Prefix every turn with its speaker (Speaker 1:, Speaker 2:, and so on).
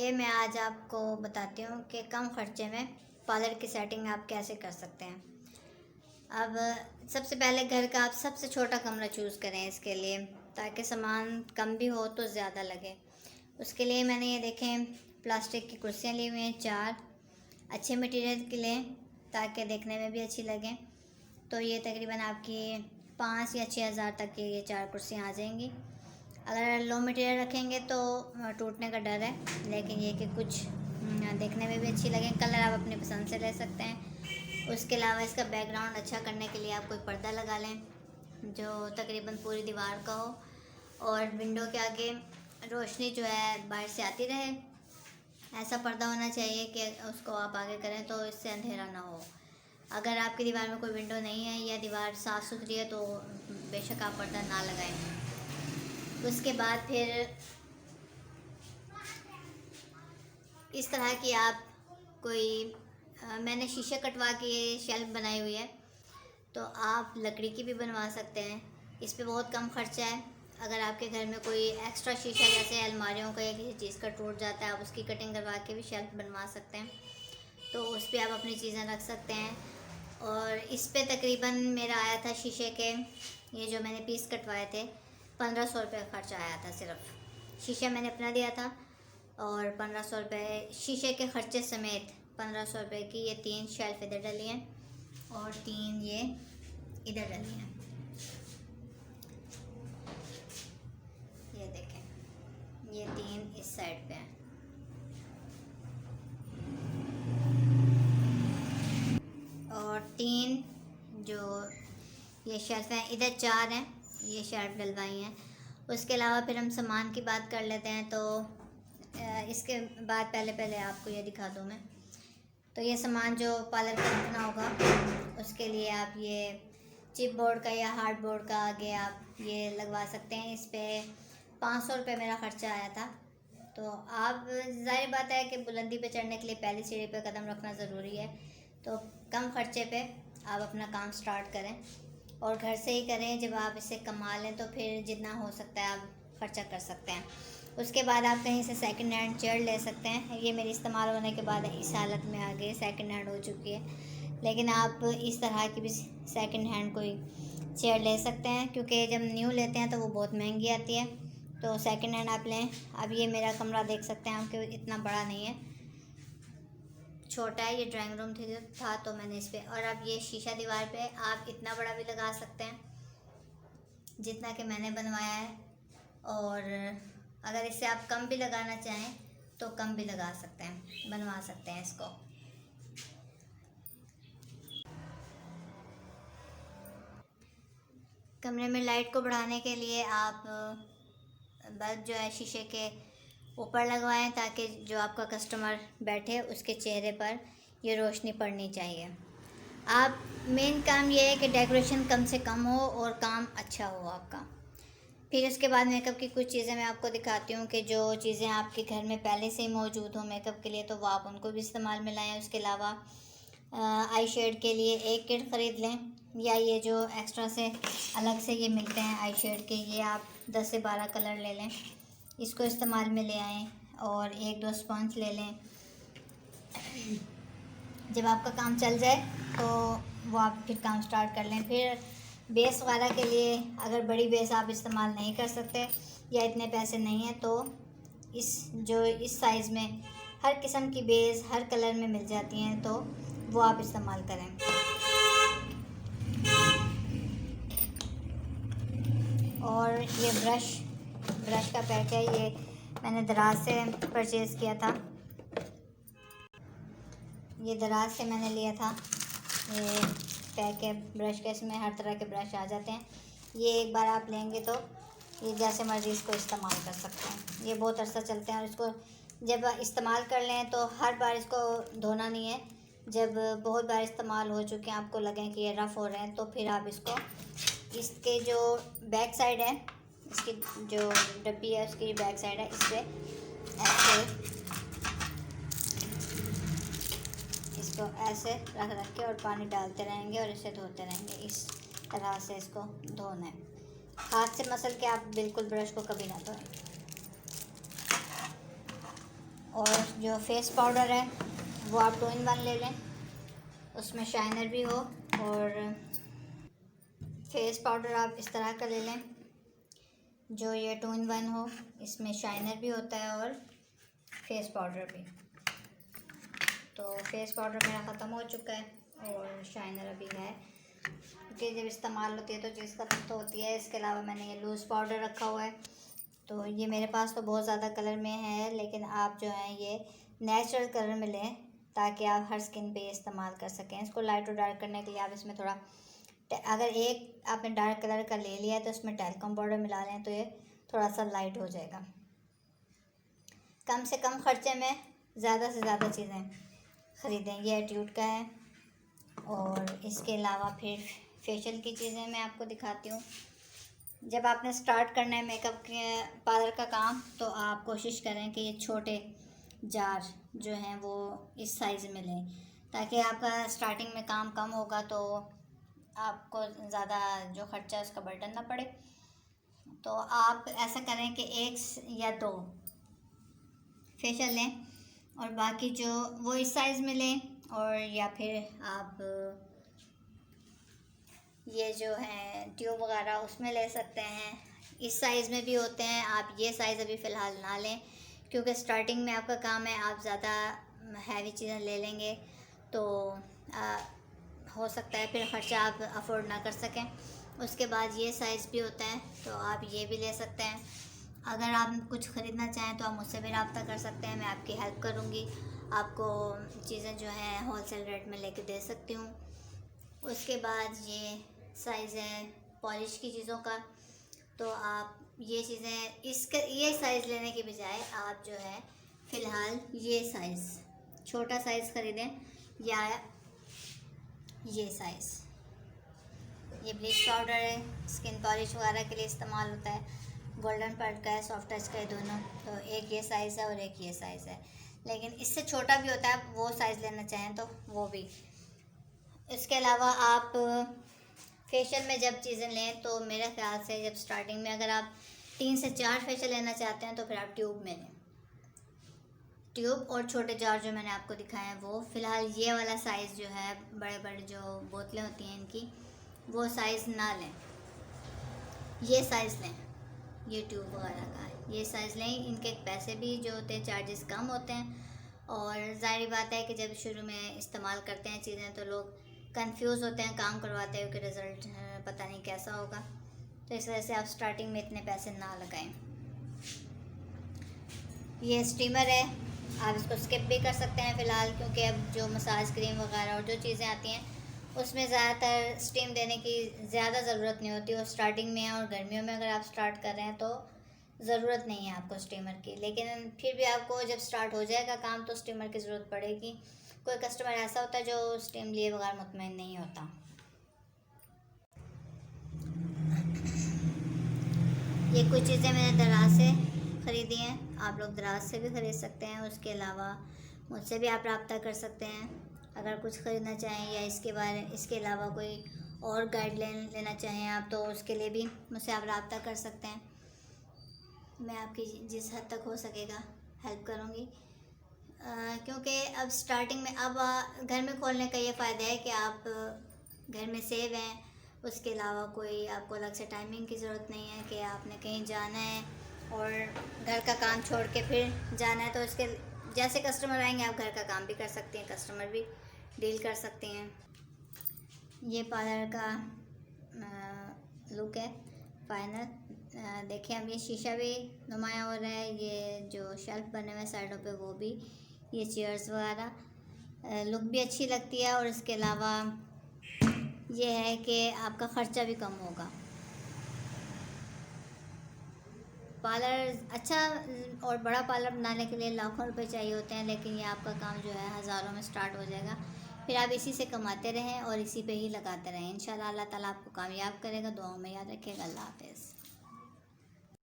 Speaker 1: आइए मैं आज आपको बताती हूँ कि कम खर्चे में पार्लर की सेटिंग आप कैसे कर सकते हैं। अब सबसे पहले घर का आप सबसे छोटा कमरा चूज़ करें इसके लिए, ताकि सामान कम भी हो तो ज़्यादा लगे। उसके लिए मैंने ये देखें प्लास्टिक की कुर्सियाँ ली हुई हैं 4, अच्छे मटेरियल की लें ताकि देखने में भी अच्छी लगें। तो ये तकरीबन आपकी 5 या 6 हज़ार तक की ये 4 कुर्सियाँ आ जाएंगी। अगर लो मटेरियल रखेंगे तो टूटने का डर है, लेकिन ये कि कुछ देखने में भी अच्छी लगें। कलर आप अपनी पसंद से ले सकते हैं। उसके अलावा इसका बैकग्राउंड अच्छा करने के लिए आप कोई पर्दा लगा लें जो तकरीबन पूरी दीवार का हो, और विंडो के आगे रोशनी जो है बाहर से आती रहे। ऐसा पर्दा होना चाहिए कि उसको आप आगे करें तो इससे अंधेरा ना हो। अगर आपकी दीवार में कोई विंडो नहीं है या दीवार साफ़ सुथरी है तो बेशक आप पर्दा ना लगाएं। उसके बाद फिर इस तरह की आप कोई मैंने शीशे कटवा के ये शेल्फ बनाई हुई है, तो आप लकड़ी की भी बनवा सकते हैं। इस पे बहुत कम खर्चा है। अगर आपके घर में कोई एक्स्ट्रा शीशा जैसे अलमारियों का या किसी चीज़ का टूट जाता है, आप उसकी कटिंग करवा के भी शेल्फ बनवा सकते हैं। तो उस पर आप अपनी चीज़ें रख सकते हैं। और इस पे तकरीबन मेरा आया था शीशे के, ये जो मैंने पीस कटवाए थे, 1500 रुपये खर्चा आया था। सिर्फ शीशा मैंने अपना दिया था और 1500 रुपये शीशे के खर्चे समेत 1500 रुपये की ये 3 शेल्फ इधर डली हैं और 3 ये इधर डली हैं। ये देखें, ये 3 इस साइड पे हैं। और 3 जो ये शेल्फ हैं, इधर 4 हैं, ये शेल्फ डलवाई हैं। उसके अलावा फिर हम सामान की बात कर लेते हैं। तो इसके बाद पहले आपको ये दिखा दूँ मैं। तो ये सामान जो पार्लर का रखना होगा उसके लिए आप ये चिप बोर्ड का या हार्ड बोर्ड का आगे आप ये लगवा सकते हैं। इस पर 500 रुपये मेरा ख़र्चा आया था। तो आप ज़ाहिर बात है कि बुलंदी पे चढ़ने के लिए पहली सीढ़ी पे कदम रखना ज़रूरी है। तो कम खर्चे पे आप अपना काम स्टार्ट करें और घर से ही करें। जब आप इसे कमा लें तो फिर जितना हो सकता है आप ख़र्चा कर सकते हैं। उसके बाद आप कहीं से सेकंड हैंड चेयर ले सकते हैं। ये मेरी इस्तेमाल होने के बाद इस हालत में आ गई, सेकंड हैंड हो चुकी है। लेकिन आप इस तरह की भी सेकंड हैंड कोई चेयर ले सकते हैं, क्योंकि जब न्यू लेते हैं तो वो बहुत महंगी आती है। तो सेकंड हैंड आप लें। अब ये मेरा कमरा देख सकते हैं आपके, इतना बड़ा नहीं है, छोटा है। ये ड्राइंग रूम था तो मैंने इस पर, और अब ये शीशा दीवार पे आप इतना बड़ा भी लगा सकते हैं जितना कि मैंने बनवाया है। और अगर इससे आप कम भी लगाना चाहें तो कम भी लगा सकते हैं, बनवा सकते हैं इसको। कमरे में लाइट को बढ़ाने के लिए आप बल्ब जो है शीशे के ऊपर लगवाएं, ताकि जो आपका कस्टमर बैठे उसके चेहरे पर ये रोशनी पड़नी चाहिए। आप मेन काम ये है कि डेकोरेशन कम से कम हो और काम अच्छा हो आपका। फिर उसके बाद मेकअप की कुछ चीज़ें मैं आपको दिखाती हूँ कि जो चीज़ें आपके घर में पहले से ही मौजूद हो मेकअप के लिए, तो वो आप उनको भी इस्तेमाल में लाएँ। उसके अलावा आई शेड के लिए एक किट ख़रीद लें, या ये जो एक्स्ट्रा से अलग से ये मिलते हैं आई शेड के, ये आप 10 से 12 कलर ले लें, इसको इस्तेमाल में ले आएँ। और 1-2 स्पंज ले लें। जब आपका काम चल जाए तो वो आप फिर काम स्टार्ट कर लें। फिर बेस वगैरह के लिए अगर बड़ी बेस आप इस्तेमाल नहीं कर सकते या इतने पैसे नहीं हैं, तो इस साइज़ में हर किस्म की बेस हर कलर में मिल जाती हैं, तो वो आप इस्तेमाल करें। और ये ब्रश का पैक है, ये मैंने दराज से परचेज़ किया था। ये दराज से मैंने लिया था। ये पैक है ब्रश का, इसमें हर तरह के ब्रश आ जाते हैं। ये एक बार आप लेंगे तो ये जैसे मर्ज़ी इसको इस्तेमाल कर सकते हैं। ये बहुत अरसा चलते हैं। और इसको जब इस्तेमाल कर लें तो हर बार इसको धोना नहीं है। जब बहुत बार इस्तेमाल हो चुके हैं, आपको लगें कि ये रफ़ हो रहे हैं, तो फिर आप इसको, इसके जो बैक साइड है, इसकी जो डब्बी है उसकी बैक साइड है, इस पर ऐसे इसको ऐसे रख के और पानी डालते रहेंगे और इसे धोते रहेंगे। इस तरह से इसको धोना है। हाथ से मसल के आप बिल्कुल ब्रश को कभी ना धोएं। और जो फेस पाउडर है वो आप 2 in 1 ले लें, उसमें शाइनर भी हो, और फेस पाउडर आप इस तरह का ले लें जो ये 2 in 1 हो, इसमें शाइनर भी होता है और फेस पाउडर भी। तो फेस पाउडर मेरा ख़त्म हो चुका है और शाइनर अभी है, क्योंकि जब इस्तेमाल होती है तो चीज़ ख़त्म तो होती है। इसके अलावा मैंने ये लूज़ पाउडर रखा हुआ है, तो ये मेरे पास तो बहुत ज़्यादा कलर में है, लेकिन आप जो है ये नेचुरल कलर में लें ताकि आप हर स्किन पे इस्तेमाल कर सकें। इसको लाइट और डार्क करने के लिए आप इसमें थोड़ा, अगर एक आपने डार्क कलर का ले लिया है तो उसमें टैल्कम पाउडर मिला लें तो ये थोड़ा सा लाइट हो जाएगा। कम से कम ख़र्चे में ज़्यादा से ज़्यादा चीज़ें ख़रीदें। ये एटीट्यूड का है। और इसके अलावा फिर फेशियल की चीज़ें मैं आपको दिखाती हूँ। जब आपने स्टार्ट करना है मेकअप के पार्लर का काम, तो आप कोशिश करें कि ये छोटे जार जो हैं वो इस साइज़ में लें, ताकि आपका स्टार्टिंग में काम कम होगा तो आपको ज़्यादा जो ख़र्चा है उसका बर्डन ना पड़े। तो आप ऐसा करें कि 1 या 2 फेशियल लें और बाकी जो वो इस साइज़ में लें, और या फिर आप ये जो है ट्यूब वगैरह उसमें ले सकते हैं। इस साइज़ में भी होते हैं। आप ये साइज़ अभी फ़िलहाल ना लें, क्योंकि स्टार्टिंग में आपका काम है, आप ज़्यादा हैवी चीज़ें ले लेंगे तो हो सकता है फिर ख़र्चा आप अफोर्ड ना कर सकें। उसके बाद ये साइज़ भी होता है, तो आप ये भी ले सकते हैं। अगर आप कुछ ख़रीदना चाहें तो आप मुझसे भी रब्ता कर सकते हैं, मैं आपकी हेल्प करूँगी, आपको चीज़ें जो हैं होलसेल रेट में लेके दे सकती हूँ। उसके बाद ये साइज़ है पॉलिश की चीज़ों का, तो आप ये चीज़ें ये साइज़ लेने के बजाय आप जो है फ़िलहाल ये साइज़, छोटा साइज़ ख़रीदें, या ये साइज़। ये ब्लीच पाउडर है, स्किन पॉलिश वगैरह के लिए इस्तेमाल होता है, गोल्डन पॉइंट का है, सॉफ्ट टच का है दोनों। तो एक ये साइज़ है और एक ये साइज़ है, लेकिन इससे छोटा भी होता है, वो साइज़ लेना चाहें तो वो भी। इसके अलावा आप फेशियल में जब चीज़ें लें तो मेरे ख्याल से जब स्टार्टिंग में अगर आप 3 से 4 फेशियल लेना चाहते हैं तो फिर आप ट्यूब में लें। ट्यूब और छोटे जार जो मैंने आपको दिखाए हैं वो। फ़िलहाल ये वाला साइज़ जो है, बड़े बड़े जो बोतलें होती हैं इनकी, वो साइज़ ना लें, ये साइज़ लें, ये ट्यूब वगैरह का है, ये साइज़ लें। इनके पैसे भी जो होते हैं, चार्जेस कम होते हैं, और ज़ाहिर बात है कि जब शुरू में इस्तेमाल करते हैं चीज़ें तो लोग कंफ्यूज होते हैं काम करवाते हैं कि रिज़ल्ट पता नहीं कैसा होगा, तो इस वजह से आप स्टार्टिंग में इतने पैसे ना लगाएं। ये स्टीमर है, आप इसको स्किप भी कर सकते हैं फ़िलहाल, क्योंकि अब जो मसाज क्रीम वगैरह और जो चीज़ें आती हैं उसमें ज़्यादातर स्टीम देने की ज़्यादा ज़रूरत नहीं होती, और स्टार्टिंग में और गर्मियों में अगर आप स्टार्ट कर रहे हैं तो ज़रूरत नहीं है आपको स्टीमर की। लेकिन फिर भी आपको जब स्टार्ट हो जाएगा काम तो स्टीमर की ज़रूरत पड़ेगी। कोई कस्टमर ऐसा होता है जो स्टीम लिए बगैर मुतमईन नहीं होता। ये कुछ चीज़ें मैंने दराज से ख़रीदी हैं, आप लोग दराज से भी ख़रीद सकते हैं। उसके अलावा मुझसे भी आप रब्ता कर सकते हैं अगर कुछ ख़रीदना चाहें, या इसके अलावा कोई और गाइडलाइन लेना चाहें आप, तो उसके लिए भी मुझसे आप रब्ता कर सकते हैं। मैं आपकी जिस हद तक हो सकेगा हेल्प करूँगी, क्योंकि अब स्टार्टिंग में अब घर में खोलने का ये फ़ायदा है कि आप घर में सेव हैं। उसके अलावा कोई आपको अलग से टाइमिंग की ज़रूरत नहीं है कि आपने कहीं जाना है और घर का काम छोड़ के फिर जाना है, तो इसके जैसे कस्टमर आएंगे आप घर का काम भी कर सकती हैं, कस्टमर भी डील कर सकती हैं। ये पार्लर का लुक है फाइनल। देखिए अब ये शीशा भी नुमाया हो रहा है, ये जो शेल्फ बने हुए हैं साइडों पे वो भी, ये चेयर्स वगैरह, लुक भी अच्छी लगती है। और इसके अलावा ये है कि आपका ख़र्चा भी कम होगा। पार्लर अच्छा और बड़ा पार्लर बनाने के लिए लाखों रुपए चाहिए होते हैं, लेकिन ये आपका काम जो है हज़ारों में स्टार्ट हो जाएगा। फिर आप इसी से कमाते रहें और इसी पे ही लगाते रहें। इंशाल्लाह अल्लाह ताला आपको कामयाब करेगा। दुआओं में याद रखिएगा। अल्लाह हाफ़िज़।